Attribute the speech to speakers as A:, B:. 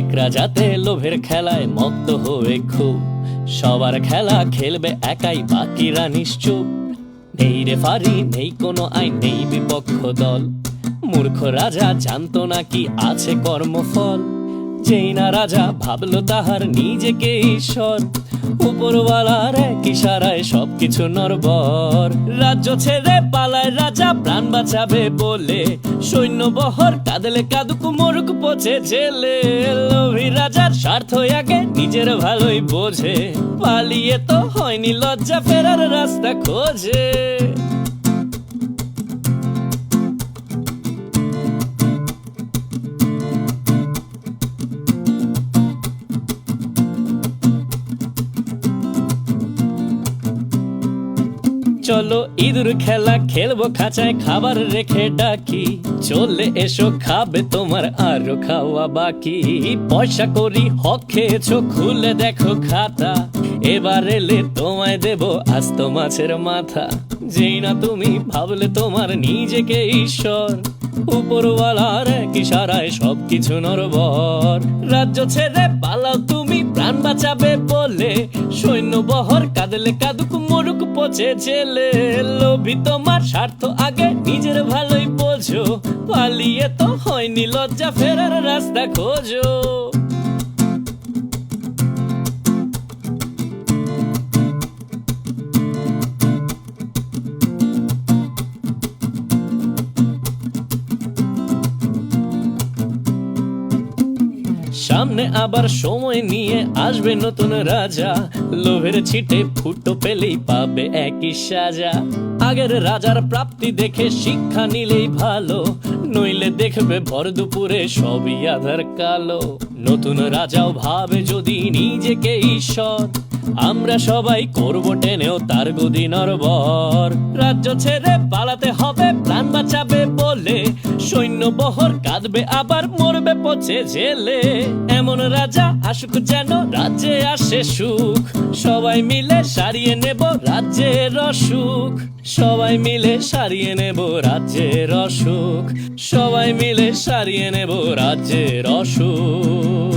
A: এক রাজাতে লোভের খেলায় মত্ত হয়ে খুব সবার খেলা খেলবে একাই, বাকিরা নিশ্চুপ। নেই রেফারি, নেই কোনো আইন, নেই বিপক্ষ দল। মূর্খ রাজা জানতো না কি আছে কর্মফল। যেই না রাজা ভাবলো তাহার নিজেকে ঈশ্বর, উপরওয়ালার এক ইশারায় সবকিছু নড়বড়। রাজ্য ছেড়ে পালায় রাজা প্রাণ বাঁচাবে বলে, সৈন্য বহর কাঁদলে কাঁদুক মরুক পচে জেলে। লোভী রাজার স্বার্থ আগে নিজের ভালোই বোঝে, পালিয়ে তো হয়নি লজ্জা, ফেরার রাস্তা খোঁজে। চলো ইঁদুর খেলা খেলবো খাঁচায়, খাবার রেখে ডাকি। চলে এসো খাবে তোমার আরো খাওয়া বাকি। পয়সা করি হক খেয়েছো, খুলে দেখো খাতা। এবার এলে তোমায় দেব আস্ত মাছের মাথা। যেই না তুমি ভাবলে তোমার নিজেকে ঈশ্বর, উপরওয়ালার এক ইশারায় সবকিছু নড়বড়। রাজ্য ছেড়ে পালাও তুমি প্রাণ বাঁচাবে বলে, সৈন্য বহর কাঁদলে কাঁদুক মরুক পচে জেলে। লোভী তোমার স্বার্থ আগে নিজের ভালোই বোঝো, পালিয়ে তো হয়নি লজ্জা, ফেরার রাস্তা খোঁজো। সামনে আবার সময় নিয়ে আসবে নতুন রাজা, লোভের ছিটে ফুটো পেলেই পাবে একই সাজা। আগের রাজার প্রাপ্তি দেখে শিক্ষা নিলেই ভালো, নইলে দেখবে ভর দুপুরে সবই আধার কালো। নতুন রাজাও ভাবে যদি নিজেকে ঈশ্বর, আমরা সবাই করবো টেনেও তার গদি নড়বড়। রাজ্য ছেড়ে পালাতে হবে প্রাণ বাঁচাবে বলে, সৈন্য বহর কাঁদবে আবার মরবে পচে জেলে। এমন রাজা আসুক যেন রাজ্যে আসে সুখ, সবাই মিলে সারিয়ে নেব রাজ্যের অসুখ। সবাই মিলে সারিয়ে নেব রাজ্যের অসুখ, সবাই মিলে সারিয়ে নেব রাজ্যের অসুখ।